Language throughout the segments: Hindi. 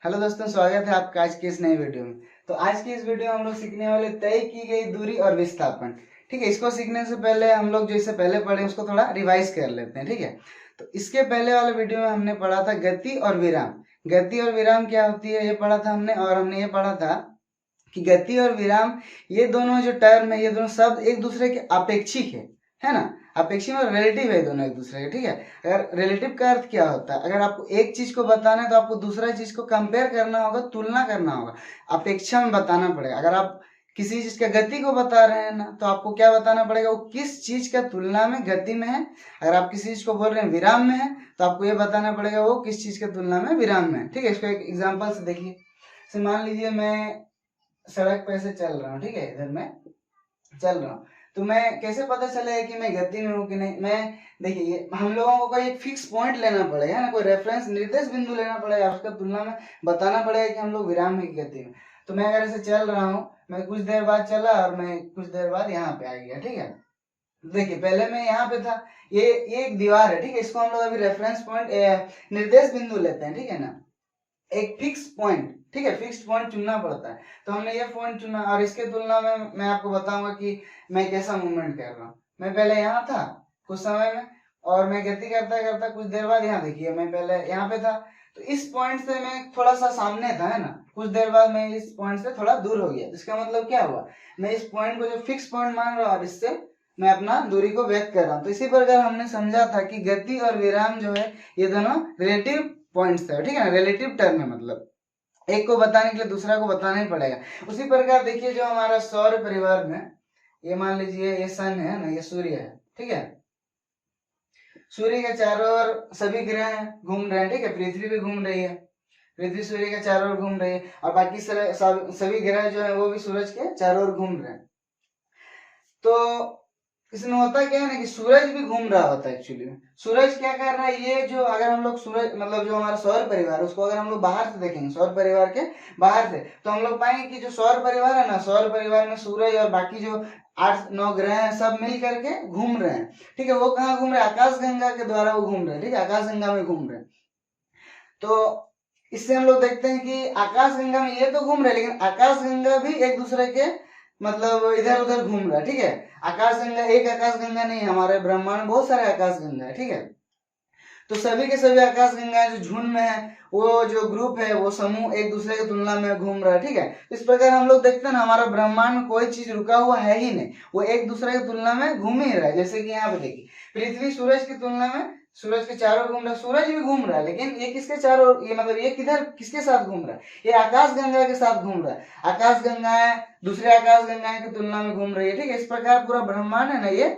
हेलो दोस्तों, स्वागत है आपका आज की इस नई वीडियो में। तो आज की इस वीडियो में हम लोग सीखने वाले तय की गई दूरी और विस्थापन। ठीक है, इसको सीखने से पहले हम लोग जो इससे पहले पढ़े उसको थोड़ा रिवाइज कर लेते हैं। ठीक है, तो इसके पहले वाले वीडियो में हमने पढ़ा था गति और विराम। गति और विराम क्या होती है ये पढ़ा था हमने, और हमने ये पढ़ा था कि गति और विराम ये दोनों जो टर्म है, ये दोनों शब्द एक दूसरे के अपेक्षिक है ना। अपेक्षिक और रिलेटिव है दोनों एक दूसरे के। ठीक है, अगर रिलेटिव का अर्थ क्या होता है, अगर आपको एक चीज को बताना है तो आपको दूसरा चीज को कंपेयर करना होगा, तुलना करना होगा, अपेक्षा में बताना पड़ेगा। अगर आप किसी चीज का गति को बता रहे हैं ना, तो आपको क्या बताना पड़ेगा, वो किस चीज का तुलना में गति में है। अगर आप किसी चीज को बोल रहे हैं विराम में है, तो आपको ये बताना पड़ेगा वो किस चीज के तुलना में विराम में है। ठीक है, इसको एक एग्जाम्पल से देखिए। मान लीजिए मैं सड़क पे से चल रहा हूँ। ठीक है, इधर मैं चल रहा हूँ, तो मैं कैसे पता चलेगा कि मैं गति में हूँ कि नहीं। मैं देखिए, हम लोगों को कोई एक फिक्स पॉइंट लेना पड़ेगा ना, कोई रेफरेंस निर्देश बिंदु लेना पड़ेगा, उसका तुलना में बताना पड़ेगा कि हम लोग विराम में की गति में। तो मैं अगर ऐसे चल रहा हूँ, मैं कुछ देर बाद चला और मैं कुछ देर बाद यहाँ पे आ गया। ठीक है, देखिए पहले मैं यहाँ पे था, ये एक दीवार है। ठीक है, इसको हम लोग अभी रेफरेंस पॉइंट निर्देश बिंदु लेते हैं। ठीक है ना, एक फिक्स पॉइंट। ठीक है, फिक्स पॉइंट चुनना पड़ता है। तो हमने ये पॉइंट चुना और इसके तुलना में मैं आपको बताऊंगा कि मैं कैसा मूवमेंट कर रहा हूँ। मैं पहले यहाँ था कुछ समय में, और मैं गति करता करता कुछ देर बाद यहाँ, देखिए मैं पहले यहाँ पे था, तो इस पॉइंट से मैं थोड़ा सा सामने था, है ना। कुछ देर बाद मैं इस पॉइंट से थोड़ा दूर हो गया। इसका मतलब क्या हुआ, मैं इस पॉइंट को जो फिक्स पॉइंट मान रहा हूँ और इससे मैं अपना दूरी को व्यक्त कर रहा हूँ। तो इसी प्रकार हमने समझा था कि गति और विराम जो है ये दोनों रिलेटिव पॉइंट्स है। ठीक है ना, रिलेटिव टर्म है, मतलब एक को बताने के लिए दूसरा को बताना ही पड़ेगा। उसी प्रकार देखिए, जो हमारा सौर परिवार में, ये मान लीजिए ये सन है ना, ये सूर्य है। ठीक है, सूर्य के चारों ओर सभी ग्रह घूम रहे हैं। ठीक है, पृथ्वी भी घूम रही है, पृथ्वी सूर्य के चारों ओर घूम रही है, और बाकी सभी ग्रह जो है वो भी सूरज के चारों ओर घूम रहे हैं। तो इसमें होता क्या है ना कि सूरज भी घूम रहा होता है। एक्चुअली सूरज क्या कर रहा है, ये जो अगर हम लोग सूरज मतलब जो हमारा सौर परिवार उसको अगर हम लोग बाहर से देखेंगे, सौर परिवार के बाहर से, तो हम लोग पाएंगे कि जो सौर परिवार है ना, सौर परिवार में सूरज और बाकी जो 8-9 ग्रह हैं सब मिल करके घूम रहे हैं। ठीक है, वो कहाँ घूम रहे हैं, आकाश गंगा के द्वारा वो घूम रहे हैं। ठीक है, आकाश गंगा में घूम रहे हैं। तो इससे हम लोग देखते हैं कि आकाश गंगा में ये तो घूम रहे हैं, लेकिन आकाश गंगा भी एक दूसरे के मतलब इधर उधर घूम रहा है। ठीक है, आकाश गंगा एक आकाश गंगा नहीं है, हमारे ब्रह्मांड में बहुत सारे आकाश गंगा है। ठीक है, तो सभी के सभी आकाश गंगा जो झुंड में है, वो जो ग्रुप है, वो समूह एक दूसरे की तुलना में घूम रहा है। ठीक है, इस प्रकार हम लोग देखते हैं ना, हमारा ब्रह्मांड में कोई चीज रुका हुआ है ही नहीं, वो एक दूसरे की तुलना में घूम ही रहा है। जैसे कि यहाँ पे देखिए, पृथ्वी सूरज की तुलना में सूरज के चारों ओर घूम रहा है, सूरज भी घूम रहा है, लेकिन ये किसके चारों ओर, ये मतलब ये किधर किसके साथ घूम रहा है, ये आकाश गंगा के साथ घूम रहा है। आकाश गंगाएं दूसरे आकाश गंगाएं की तुलना में घूम रही है। ठीक है, इस प्रकार पूरा ब्रह्मांड है ना, ये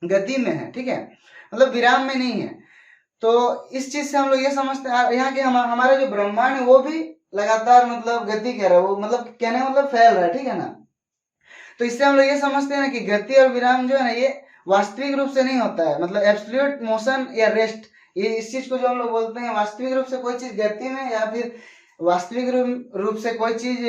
गति में है। ठीक है, मतलब विराम में नहीं है। तो इस चीज से हम लोग ये समझते हैं, यहाँ के हमारा जो ब्रह्मांड है वो भी लगातार मतलब गति कर रहा है, वो मतलब कहने का मतलब फैल रहा है। ठीक है ना, तो इससे हम लोग ये समझते हैं ना कि गति और विराम जो है ना, ये वास्तविक रूप से नहीं होता है, मतलब एब्सोल्यूट मोशन या रेस्ट, ये इस चीज को जो हम लोग बोलते हैं, वास्तविक रूप से कोई चीज गति में या फिर वास्तविक रूप से कोई चीज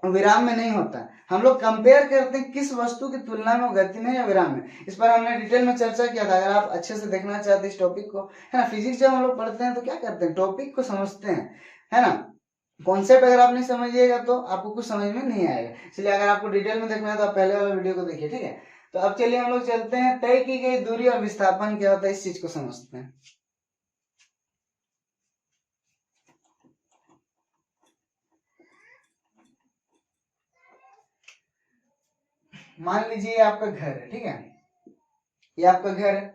विराम में नहीं होता है। हम लोग कंपेयर करते हैं किस वस्तु की तुलना में वो गति में या विराम में। इस पर हमने डिटेल में चर्चा किया था, अगर आप अच्छे से देखना चाहते हैं इस टॉपिक को, है ना। फिजिक्स जब हम लोग पढ़ते हैं तो क्या करते हैं, टॉपिक को समझते हैं, है ना। कॉन्सेप्ट अगर आप नहीं समझिएगा तो आपको कुछ समझ में नहीं आएगा। इसलिए अगर आपको डिटेल में देखना है तो आप पहले वाला वीडियो को देखिए। ठीक है, तो अब चलिए हम लोग चलते हैं, तय की गई दूरी और विस्थापन क्या होता है, इस चीज को समझते हैं। मान लीजिए आपका घर है। ठीक है, ये आपका घर है।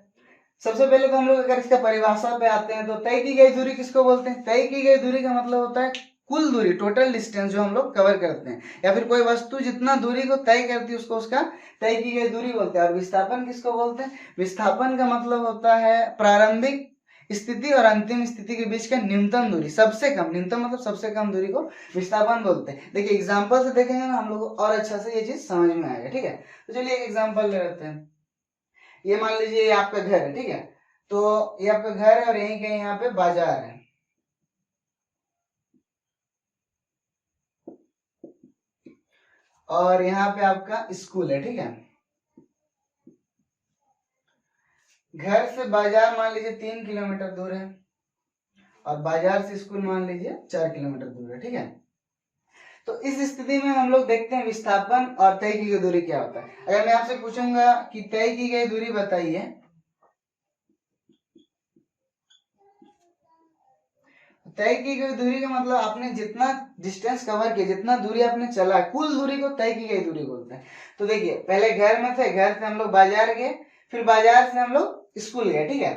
सबसे पहले तो हम लोग अगर इसका परिभाषा पे आते हैं, तो तय की गई दूरी किसको बोलते हैं, तय की गई दूरी का मतलब होता है कुल दूरी, टोटल डिस्टेंस जो हम लोग कवर करते हैं, या फिर कोई वस्तु जितना दूरी को तय करती है उसको उसका तय की गई दूरी बोलते हैं। और विस्थापन किसको बोलते हैं, विस्थापन का मतलब होता है प्रारंभिक स्थिति और अंतिम स्थिति के बीच का न्यूनतम दूरी, सबसे कम, न्यूनतम मतलब सबसे कम दूरी को विस्थापन बोलते हैं। देखिए एग्जाम्पल से देखेंगे ना हम लोग और अच्छा से ये चीज समझ में आएगा। ठीक है, तो चलिए एक एग्जाम्पल ले लेते हैं। ये मान लीजिए ये आपका घर है। ठीक है, तो ये आपका घर है और यहीं कहीं यहाँ पे बाजार है, और यहाँ पे आपका स्कूल है। ठीक है, घर से बाजार मान लीजिए 3 किलोमीटर दूर है, और बाजार से स्कूल मान लीजिए 4 किलोमीटर दूर है, ठीक है। तो इस स्थिति में हम लोग देखते हैं विस्थापन और तय की गई दूरी क्या होता है। अगर मैं आपसे पूछूंगा कि तय की गई दूरी बताइए, तय की गई दूरी का मतलब आपने जितना डिस्टेंस कवर किया, जितना दूरी आपने चला, कुल दूरी को तय की गई दूरी बोलते हैं। तो देखिए पहले घर में थे, घर से हम लोग बाजार गए, फिर बाजार से हम लोग स्कूल गए, ठीक है।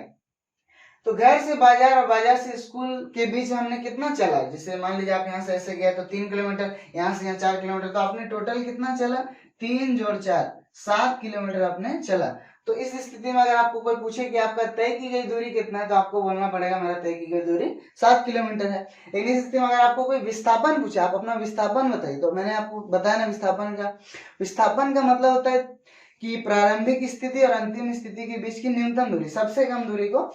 तो घर से बाजार और बाजार से स्कूल के बीच हमने कितना चला, जैसे मान लीजिए आप यहाँ से ऐसे गए तो 3 किलोमीटर, यहाँ से यहाँ 4 किलोमीटर, तो आपने टोटल कितना चला, 3 जोड़ 4 7 किलोमीटर आपने चला। तो इस स्थिति में अगर आपको कोई पूछे कि आपका तय की गई दूरी कितना है, तो आपको बोलना पड़ेगा मेरा तय की गई दूरी 7 किलोमीटर है। लेकिन इस स्थिति में अगर आपको कोई विस्थापन पूछे, आप अपना विस्थापन बताइए, तो मैंने आपको बताया ना विस्थापन का मतलब होता है कि प्रारंभिक स्थिति और अंतिम स्थिति के बीच की न्यूनतम दूरी, सबसे कम दूरी को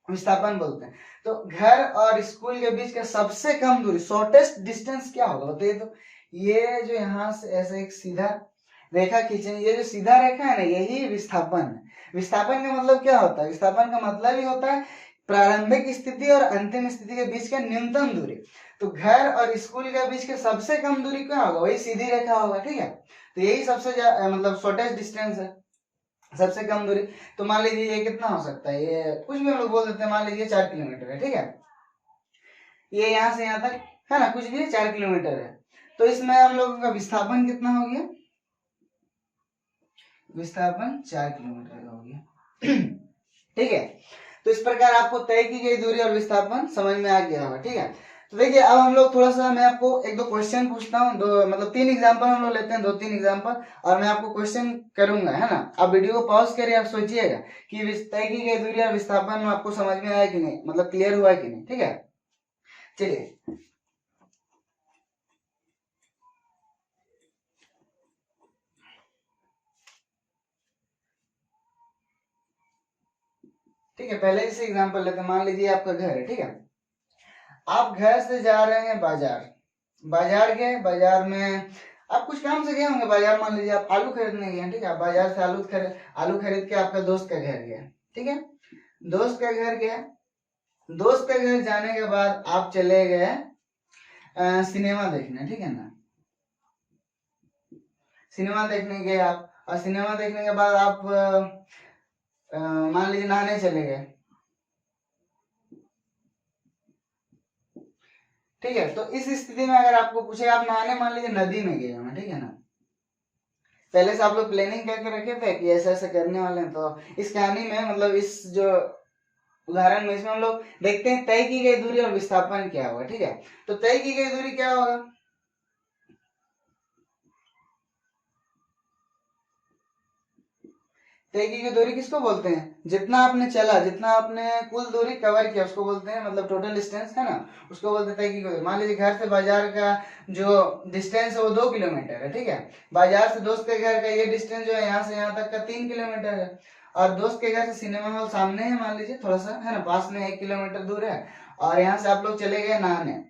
विस्थापन बोलते हैं। तो घर और स्कूल के बीच का सबसे कम दूरी, शॉर्टेस्ट डिस्टेंस क्या होगा बताइए। तो ये जो यहाँ से ऐसे एक सीधा रेखा खींचे, ये जो सीधा रेखा है ना, यही विस्थापन है। विस्थापन का मतलब क्या होता है, विस्थापन का मतलब ही होता है प्रारंभिक स्थिति और अंतिम स्थिति के बीच का न्यूनतम दूरी। तो घर और स्कूल के बीच के सबसे कम दूरी क्या होगा, वही सीधी रेखा होगा, ठीक है। तो यही सबसे मतलब शॉर्टेस्ट डिस्टेंस है, सबसे कम दूरी। तो मान लीजिए ये कितना हो सकता है, ये कुछ भी हम लोग बोल देते हैं, मान लीजिए 4 किलोमीटर है, ठीक है। ये यहाँ से यहाँ तक है ना, कुछ भी 4 किलोमीटर है। तो इसमें हम लोगों का विस्थापन कितना हो गया, विस्थापन 4 किलोमीटर का हो गया ठीक है। तो इस प्रकार आपको तय की गई दूरी और विस्थापन समझ में आ गया होगा, ठीक है। तो देखिए अब हम लोग थोड़ा सा, मैं आपको एक दो क्वेश्चन पूछता हूँ, दो मतलब 3 एग्जांपल हम लोग लेते हैं, 2-3 एग्जांपल, और मैं आपको क्वेश्चन करूंगा, है ना। आप वीडियो को पॉज करिए, आप सोचिएगा कि तय की गई दूरी और विस्थापन आपको समझ में आया कि नहीं, मतलब क्लियर हुआ कि नहीं, ठीक है। चलिए ठीक है, पहले इसे एग्जांपल लेते हैं। मान लीजिए आपका घर है, ठीक है। आप घर से जा रहे हैं बाजार, बाजार गए, बाजार में आप कुछ काम से गए होंगे बाजार, मान लीजिए आप आलू खरीदने गए, ठीक है। बाजार से आलू खरीद के आपका दोस्त का घर गया, ठीक है। दोस्त का घर गया, दोस्त के घर जाने के बाद आप चले गए सिनेमा देखने, ठीक है ना। सिनेमा देखने गए आप, और सिनेमा देखने के बाद आप मान लीजिए नहाने चले गए, ठीक है। तो इस स्थिति में अगर आपको पूछे, आप नहाने मान लीजिए नदी में गए हो, ठीक है ना। पहले से आप लोग प्लानिंग करके रखे थे कि ऐसा ऐसा करने वाले हैं। तो इस कहानी में मतलब इस जो उदाहरण में, इसमें हम लोग देखते हैं तय की गई दूरी और विस्थापन क्या होगा, ठीक है। तो तय की गई दूरी क्या होगा, तय की गई दूरी किसको बोलते हैं, जितना आपने चला, जितना आपने कुल दूरी कवर किया उसको बोलते हैं, मतलब टोटल डिस्टेंस है ना, उसको बोलते हैं तय की गई दूरी। मान लीजिए घर से बाजार का जो डिस्टेंस है वो 2 किलोमीटर है, ठीक है। बाजार से दोस्त के घर का ये डिस्टेंस जो है यहाँ से यहाँ तक का 3 किलोमीटर है, और दोस्त के घर से सिनेमा हॉल सामने है, मान लीजिए थोड़ा सा है ना, पास में 1 किलोमीटर दूर है। और यहाँ से आप लोग चले गए नहाने,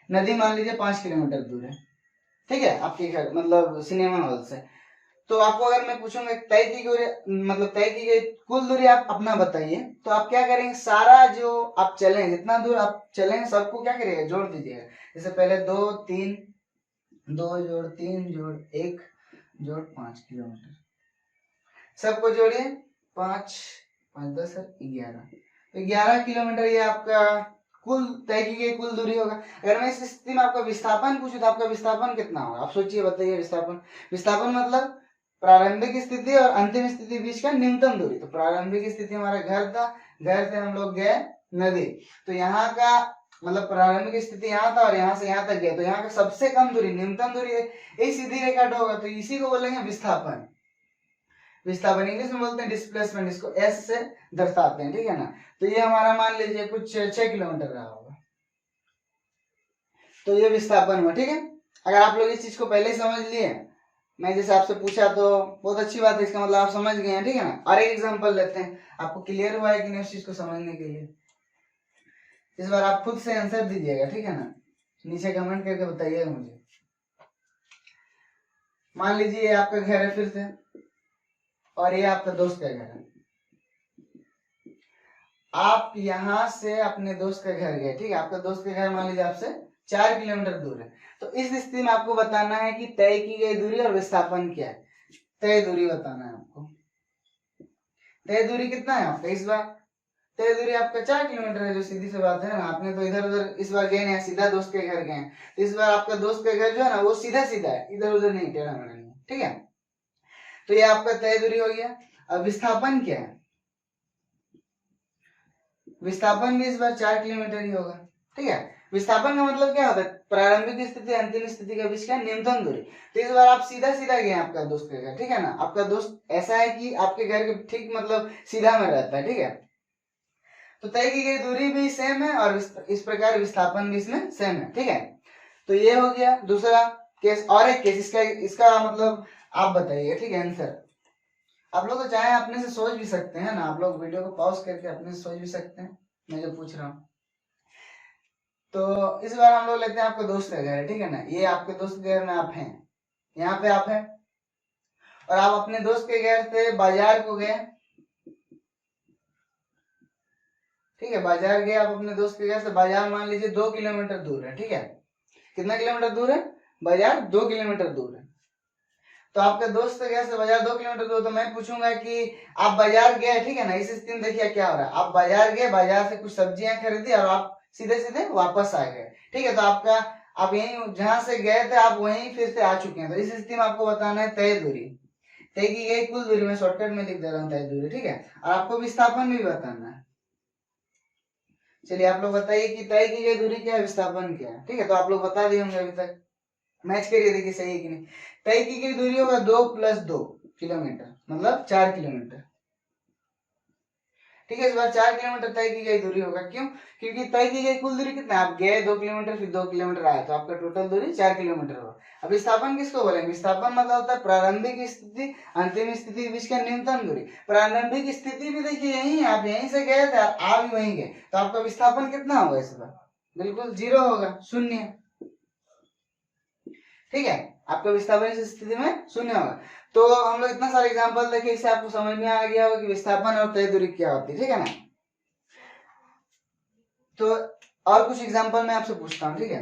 नदी मान लीजिए 5 किलोमीटर दूर है, ठीक है, आपके घर मतलब सिनेमा हॉल से। तो आपको अगर मैं पूछूंगा तय की गई, मतलब तय की गई कुल दूरी आप अपना बताइए, तो आप क्या करेंगे, सारा जो आप चले, जितना दूर आप चले सबको क्या करिएगा, जोड़ दीजिएगा। जैसे पहले 2 3, 2 जोड़ 3 जोड़ 1 जोड़ 5 किलोमीटर, सबको जोड़िए, 5 5 10 11, तो 11 किलोमीटर ये आपका कुल तय की गई कुल दूरी होगा। अगर मैं इस स्थिति में आपका विस्थापन पूछूं तो आपका विस्थापन कितना होगा, आप सोचिए बताइए। विस्थापन, विस्थापन मतलब प्रारंभिक स्थिति और अंतिम स्थिति बीच का न्यूनतम दूरी। तो प्रारंभिक स्थिति हमारा घर था, घर से हम लोग गए नदी, तो यहाँ का मतलब प्रारंभिक स्थिति यहाँ था और यहाँ से यहाँ तक गए, तो यहाँ का सबसे कम दूरी, न्यूनतम दूरी यही सीधी रेखा होगा, तो इसी को बोलेंगे विस्थापन। विस्थापन इंग्लिश में बोलते हैं डिस्प्लेसमेंट, इसको एस से दर्शाते हैं, ठीक है ना। तो ये हमारा मान लीजिए कुछ 6 किलोमीटर रहा होगा, तो ये विस्थापन हुआ, ठीक है। अगर आप लोग इस चीज को पहले ही समझ लिए, मैं जैसे आपसे पूछा तो बहुत अच्छी बात है, इसका मतलब आप समझ गए हैं, ठीक है ना। और एक एग्जांपल लेते हैं, आपको क्लियर हुआ है कि नहीं उस चीज को समझने के लिए। इस बार आप खुद से आंसर दीजिएगा, ठीक है ना, नीचे कमेंट करके बताइएगा मुझे। मान लीजिए ये आपका घर है फिर से, और ये आपका दोस्त का घर है। आप यहाँ से अपने दोस्त के घर गए, ठीक है, आपका दोस्त के घर मान लीजिए आपसे 4 किलोमीटर दूर है। तो इस स्थिति में आपको बताना है कि तय की गई दूरी और विस्थापन क्या है। तय दूरी बताना है आपको। तय दूरी कितना है आपका इस बार? तय दूरी आपका 4 किलोमीटर है, जो सीधी सी बात है ना। आपने तो इधर उधर इस बार गए नहीं, सीधा दोस्त के घर गए, तो इस बार आपका दोस्त के घर जो है ना वो सीधा सीधा है, इधर उधर नहीं, टेढ़ा मेढ़ा नहीं, ठीक है। तो ये आपका तय दूरी हो गया। अब विस्थापन क्या है? विस्थापन भी इस बार 4 किलोमीटर ही होगा, ठीक है। विस्थापन का मतलब क्या होता है? प्रारंभिक स्थिति अंतिम स्थिति के बीच का न्यूनतम दूरी। तो इस बार आप सीधा सीधा गए आपका दोस्त के घर, ठीक है ना। आपका दोस्त ऐसा है कि आपके घर के ठीक मतलब सीधा में रहता है, ठीक है। तो तय की गई दूरी भी सेम है और इस प्रकार विस्थापन भी इसमें सेम है, ठीक है। तो ये हो गया दूसरा केस। और एक केस इसका इसका मतलब आप बताइए, ठीक है, आंसर। आप लोग तो चाहे अपने से सोच भी सकते हैं ना, आप लोग वीडियो को पॉज करके अपने से सोच भी सकते हैं मैं जो पूछ रहा हूँ। तो इस बार हम लोग लेते हैं आपके दोस्त का घर, ठीक है ना। ये आपके दोस्त के घर में आप हैं, यहाँ पे आप हैं, और आप अपने दोस्त के घर से बाजार को गए, ठीक है। बाजार गए आप अपने दोस्त के घर से, बाजार मान लीजिए 2 किलोमीटर दूर है, ठीक है। कितना किलोमीटर दूर है? बाजार 2 किलोमीटर दूर है। तो आपके दोस्त के घर से बाजार 2 किलोमीटर दूर, तो मैं पूछूंगा कि आप बाजार गए, ठीक है ना। इस स्थिति में देखिए क्या हो रहा है, आप बाजार गए, बाजार से कुछ सब्जियां खरीदी और आप सीधे सीधे वापस आ गए, ठीक है। तो आपका आप यहीं जहां से गए थे आप वहीं फिर से आ चुके हैं। तो इस स्थिति में आपको बताना है तय दूरी। तय की गई कुल दूरी में शॉर्टकट में लिख दे रहा हूँ तय दूरी, ठीक है। और आपको विस्थापन भी बताना है। चलिए आप लोग बताइए कि तय की गई दूरी क्या है, विस्थापन क्या है, ठीक है। तो आप लोग बता दिए होंगे अभी तक। मैच करिए, देखिए सही है कि नहीं। तय की गई दूरी होगा 2 + 2 किलोमीटर, मतलब 4 किलोमीटर, ठीक है। इस बार 4 किलोमीटर तय की गई दूरी होगा। क्यों? क्योंकि तय की गई कुल दूरी कितना है, आप गए 2 किलोमीटर फिर 2 किलोमीटर आए, तो आपका टोटल दूरी 4 किलोमीटर होगा। अब विस्थापन किसको बोलेंगे? विस्थापन मतलब होता है प्रारंभिक स्थिति अंतिम स्थिति के बीच का न्यूनतम दूरी। प्रारंभिक स्थिति भी देखिए यही है, आप यहीं से गए थे, आप भी वहीं गए, तो आपका विस्थापन कितना होगा इस बार? बिल्कुल 0 होगा, 0, ठीक है। आपका विस्थापन इस स्थिति में 0 होगा। तो हम लोग इतना सारा एग्जांपल देखे, इससे आपको समझ में आ गया होगा कि विस्थापन और तय दूरी क्या होती है, ठीक है ना। तो और कुछ एग्जांपल मैं आपसे पूछता हूँ, ठीक है।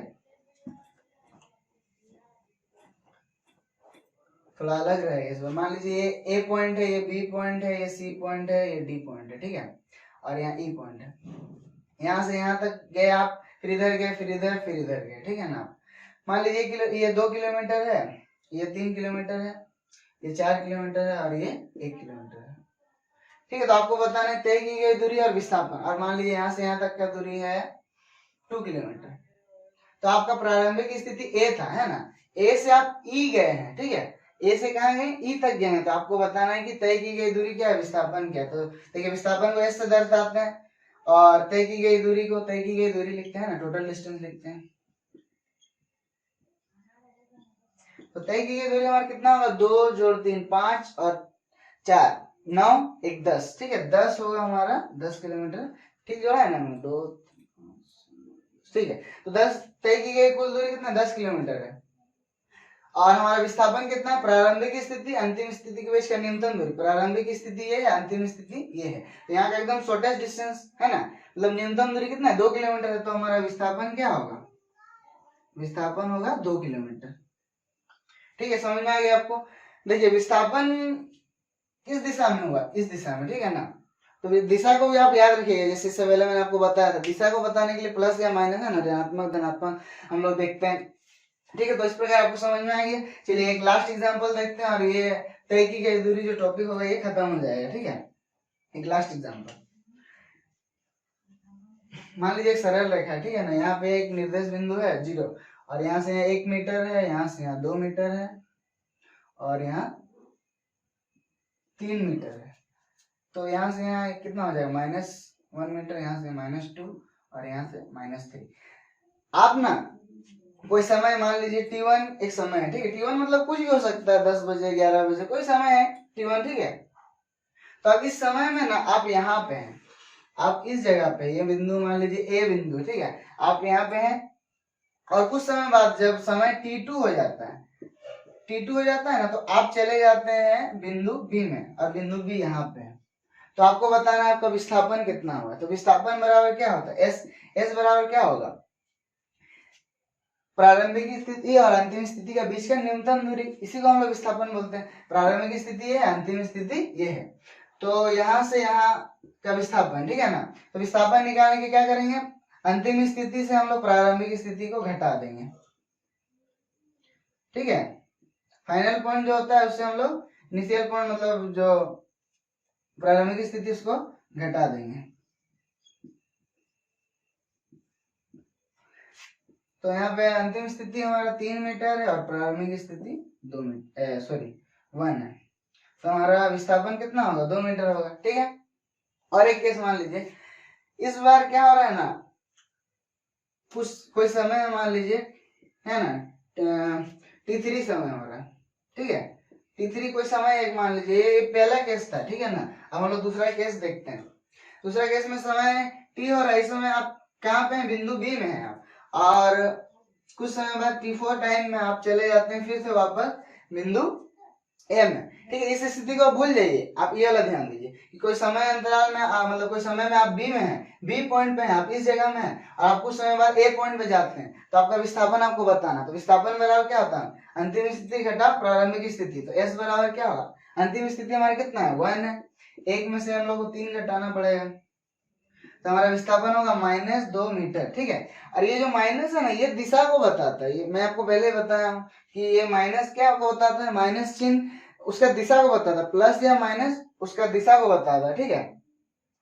थोड़ा अलग रहेगा इस बार। मान लीजिए ये ए पॉइंट है, ये बी पॉइंट है, ये सी पॉइंट है, ये डी पॉइंट है, ठीक है। और यहाँ ई पॉइंट है। यहाँ से यहाँ तक गए आप, फिर इधर गए, फिर इधर, फिर इधर गए, ठीक है ना। मान लीजिए ये 2 किलोमीटर है, ये 3 किलोमीटर है, ये 4 किलोमीटर है और ये 1 किलोमीटर है, ठीक है। तो आपको बताना है तय की गई दूरी और विस्थापन। और मान लीजिए यहाँ से यहाँ तक का दूरी है 2 किलोमीटर। तो आपका प्रारंभिक स्थिति ए था, है ना। ए से आप ई गए हैं, ठीक है। ए से कहाँ गए? ई तक गए हैं। तो आपको बताना है कि तय की गई दूरी क्या है, विस्थापन क्या है। तो देखिए विस्थापन को ऐसे दर्शाते हैं और तय की गई दूरी को तय की गई दूरी लिखते हैं ना, टोटल डिस्टेंस लिखते हैं। तो तय की गई दूरी हमारा कितना होगा? 2 + 3 5 और 4 9 1 10, ठीक है। 10 होगा हमारा, 10 किलोमीटर, ठीक जोड़ा है ना हमने, 2, ठीक है। तो 10 तय की गई कुल दूरी कितना? 10 किलोमीटर है। और हमारा विस्थापन कितना है? प्रारंभिक स्थिति अंतिम स्थिति के बीच का न्यूनतम दूरी। प्रारंभिक स्थिति ये है, अंतिम स्थिति ये है। तो यहाँ का एकदम शॉर्टेस्ट डिस्टेंस है ना, मतलब न्यूनतम दूरी कितना है? 2 किलोमीटर है। तो हमारा विस्थापन क्या होगा? विस्थापन होगा 2 किलोमीटर, ठीक है। समझ में आ गया आपको? देखिए विस्थापन किस दिशा में हुआ? इस दिशा में, ठीक है ना। तो दिशा को भी आप याद रखिएगा, जैसे इससे पहले मैंने आपको बताया था, दिशा को बताने के लिए प्लस या माइनस है ना, ऋणात्मक धनात्मक हम लोग देखते हैं, ठीक है। तो इस प्रकार आपको समझ में आएगी। चलिए एक लास्ट एग्जांपल देखते हैं और ये तय की गई दूरी जो टॉपिक होगा ये खत्म हो जाएगा, ठीक है। एक लास्ट एग्जांपल, मान लीजिए एक सरल रेखा है, ठीक है ना। यहाँ पे एक निर्देश बिंदु है 0 और यहाँ से 1 मीटर है, यहाँ से यहाँ 2 मीटर है और यहाँ 3 मीटर है। तो यहाँ से यहाँ कितना हो जाएगा? -1 मीटर, यहाँ से -2 और यहाँ से -3। आप ना कोई समय मान लीजिए T1 एक समय है, ठीक है। T1 मतलब कुछ भी हो सकता है, 10 बजे 11 बजे कोई समय है T1, ठीक है। तो अब इस समय में ना आप यहाँ पे हैं, आप इस जगह पे, ये बिंदु मान लीजिए A बिंदु, ठीक है। आप यहाँ पे हैं और कुछ समय बाद जब समय T2 हो जाता है, T2 हो जाता है ना, तो आप चले जाते हैं बिंदु B में और बिंदु B यहाँ पे है। तो आपको बताना है आपका विस्थापन कितना हुआ। तो विस्थापन बराबर क्या होता है, एस। एस बराबर क्या होगा, प्रारंभिक स्थिति और अंतिम स्थिति के बीच का न्यूनतम दूरी, इसी को हम लोग विस्थापन बोलते हैं। प्रारंभिक स्थिति ये है, अंतिम स्थिति ये है। तो यहाँ से यहाँ का विस्थापन, ठीक है ना। तो विस्थापन निकालने के क्या करेंगे, अंतिम स्थिति से हम लोग प्रारंभिक स्थिति को घटा देंगे, ठीक है। फाइनल पॉइंट जो होता है उससे हम लोग इनिशियल पॉइंट मतलब जो प्रारंभिक स्थिति उसको घटा देंगे। तो यहाँ पे अंतिम स्थिति हमारा 3 मीटर है और प्रारंभिक स्थिति 2 मीटर, सॉरी 1 है। तो हमारा विस्थापन कितना होगा, 2 मीटर होगा, ठीक है। और एक केस मान लीजिए, इस बार क्या हो रहा है ना, कुछ कोई समय मान लीजिए है ना, T3 समय हो रहा है, ठीक है। T3 कोई समय एक मान लीजिए, ये पहला केस था, ठीक है ना। अब हम लोग दूसरा केस देखते हैं। दूसरा केस में समय T हो रहा है, इस समय आप कहाँ पे हैं, बिंदु B में हैं आप, और कुछ समय बाद T4 टाइम में आप चले जाते हैं फिर से वापस बिंदु A में, ठीक है। इस स्थिति को भूल जाइए, आप ये वाला ध्यान दीजिए कि कोई समय अंतराल में मतलब कोई समय में आप B में हैं, B पॉइंट पे हैं, आप इस जगह में हैं और आप कुछ समय बाद A पॉइंट पे जाते हैं, तो आपका विस्थापन आपको बताना। तो विस्थापन बराबर क्या होता है, अंतिम स्थिति घटा प्रारंभिक स्थिति। तो S बराबर क्या होगा, अंतिम स्थिति हमारी कितना है, 1 है, एक में से हम लोग को 3 घटाना पड़ेगा, तो हमारा विस्थापन होगा -2 मीटर, ठीक है। और ये जो माइनस है ना, ये दिशा को बताता है, ये मैं आपको पहले बताया हूँ कि ये माइनस क्या को बताता है, माइनस चिन्ह उसका दिशा को बताता है, प्लस या माइनस उसका दिशा को बताता है, ठीक है,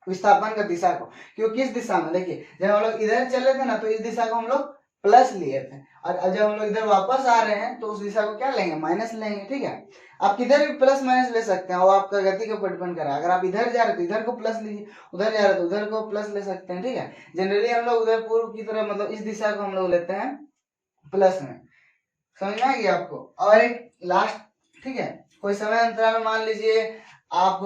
विस्थापन का दिशा को। क्यों, किस दिशा में, देखिए जब हम लोग इधर चले थे ना तो इस दिशा को हम लोग प्लस लिए थे, और जब हम लोग इधर वापस आ रहे हैं तो उस दिशा को क्या लेंगे, माइनस लेंगे, ठीक है। आप किधर भी प्लस माइनस ले सकते हैं, वो आपका गति के ऊपर डिपेंड कर रहा है। अगर आप इधर जा रहे हो तो इधर को प्लस लीजिए, उधर जा रहे हो तो उधर को प्लस ले सकते हैं, ठीक है। जनरली हम लोग उधर पूर्व की तरफ मतलब इस दिशा को हम लोग लेते हैं प्लस में, समझ में आ गया आपको। और एक लास्ट, ठीक है, कोई समय अंतराल मान लीजिए आप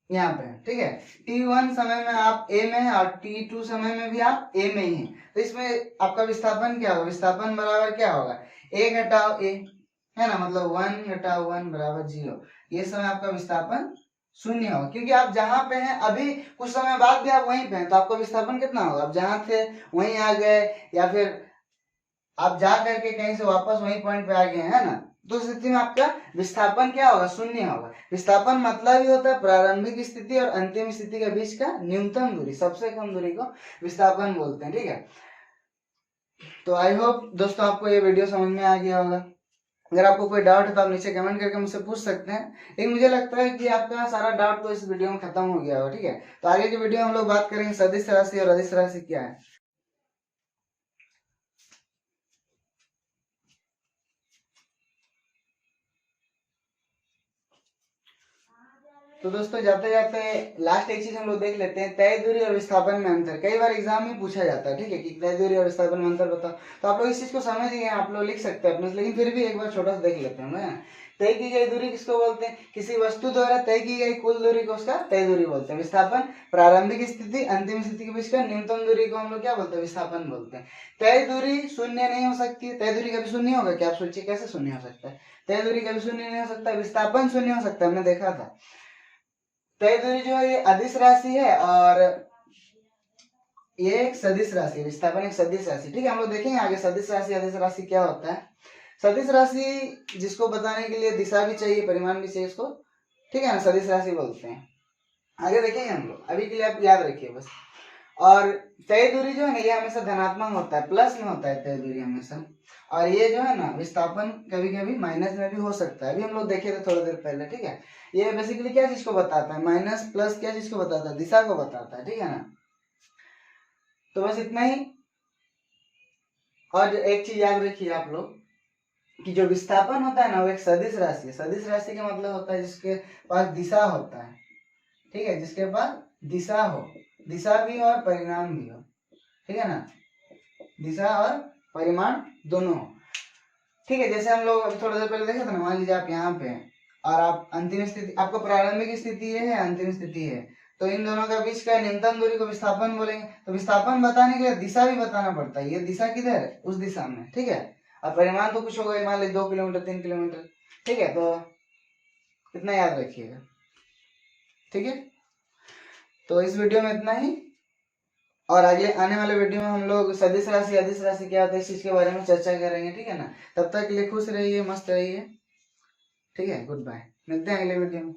यहाँ पे, ठीक है, T1 समय में आप A में हैं और T2 समय में भी आप A में ही हैं, तो इसमें आपका विस्थापन क्या होगा, विस्थापन बराबर क्या होगा, A घटाओ A, है ना, मतलब 1 घटाओ 1 बराबर 0। ये समय आपका विस्थापन 0 होगा, क्योंकि आप जहां पे हैं अभी कुछ समय बाद भी आप वहीं पे हैं, तो आपका विस्थापन कितना होगा, आप जहां थे वहीं आ गए या फिर आप जा करके कहीं से वापस वही पॉइंट पे आ गए, है ना। तो उस स्थिति में आपका विस्थापन क्या होगा, 0 होगा। विस्थापन मतलब ही होता है प्रारंभिक स्थिति और अंतिम स्थिति के बीच का न्यूनतम दूरी, सबसे कम दूरी को विस्थापन बोलते हैं, ठीक है। तो आई होप दोस्तों आपको ये वीडियो समझ में आ गया होगा। अगर आपको कोई डाउट है तो आप नीचे कमेंट करके मुझसे पूछ सकते हैं, लेकिन मुझे लगता है कि आपका सारा डाउट तो इस वीडियो में खत्म हो गया होगा, ठीक है। तो आगे की वीडियो में हम लोग बात करेंगे सदिश राशि और अदिश राशि क्या है। तो दोस्तों जाते जाते लास्ट एक चीज हम लोग देख लेते हैं, तय दूरी और विस्थापन में अंतर। कई बार एग्जाम में पूछा जाता है, ठीक है, कि तय दूरी और विस्थापन में अंतर बताओ। तो आप लोग इस चीज को समझ गए, आप लोग लिख सकते हैं अपने, लेकिन फिर भी एक बार छोटा सा देख लेते हैं ना। तय की गई दूरी किसको बोलते हैं, किसी वस्तु द्वारा तय की गई कुल दूरी को उसका तय दूरी बोलते हैं। विस्थापन प्रारंभिक स्थिति अंतिम स्थिति के बीच का न्यूनतम दूरी को हम लोग क्या बोलते हैं, विस्थापन बोलते हैं। तय दूरी शून्य नहीं हो सकती है, तय दूरी कभी शून्य होगा क्या, आप सोचिए कैसे शून्य हो सकता है, तय दूरी कभी शून्य नहीं हो सकता, विस्थापन शून्य हो सकता है, हमने देखा था। तय दूरी जो है ये अदिश राशि है और ये एक सदिश राशि है, विस्थापन एक सदिश राशि, ठीक है। हम लोग देखेंगे आगे सदिश राशि अदिश राशि क्या होता है। सदिश राशि जिसको बताने के लिए दिशा भी चाहिए, परिमाण भी चाहिए उसको, ठीक है ना, सदिश राशि बोलते हैं। आगे देखेंगे हम लोग, अभी के लिए आप याद रखिए बस। और तय दूरी जो है ना ये हमेशा धनात्मक होता है, प्लस में होता है तय दूरी हमेशा। और ये जो है ना विस्थापन कभी कभी माइनस में भी हो सकता है, अभी हम लोग देखे थे थोड़ी देर पहले, ठीक है। ये बेसिकली क्या चीज को बताता है, माइनस प्लस क्या चीज को बताता है, दिशा को बताता है, ठीक है ना। तो बस इतना ही। और एक चीज याद रखिए आप लोग कि जो विस्थापन होता है ना वो एक सदिश राशि है। सदिश राशि का मतलब होता है जिसके पास दिशा होता है, ठीक है, जिसके पास दिशा हो, दिशा भी और परिणाम भी हो, ठीक है ना, दिशा और परिमाण दोनों हो, ठीक है। जैसे हम लोग अभी थोड़ा देर पहले देखे थे ना, मान लीजिए आप यहाँ पे हैं और आप अंतिम स्थिति, आपको प्रारंभिक स्थिति ये है, अंतिम स्थिति है, तो इन दोनों का बीच का न्यूनतम दूरी को विस्थापन बोलेंगे। तो विस्थापन बताने के लिए दिशा भी बताना पड़ता है, ये दिशा किधर है, उस दिशा में, ठीक है। और परिमाण तो कुछ होगा, मान लीजिए 2 किलोमीटर 3 किलोमीटर, ठीक है। तो इतना याद रखिएगा, ठीक है। तो इस वीडियो में इतना ही, और अगले आने वाले वीडियो में हम लोग सदिश राशि अदिश राशि क्या होता है इस चीज के बारे में चर्चा करेंगे, ठीक है ना। तब तक के लिए खुश रहिए, मस्त रहिए, ठीक है। गुड बाय, मिलते हैं अगले वीडियो में।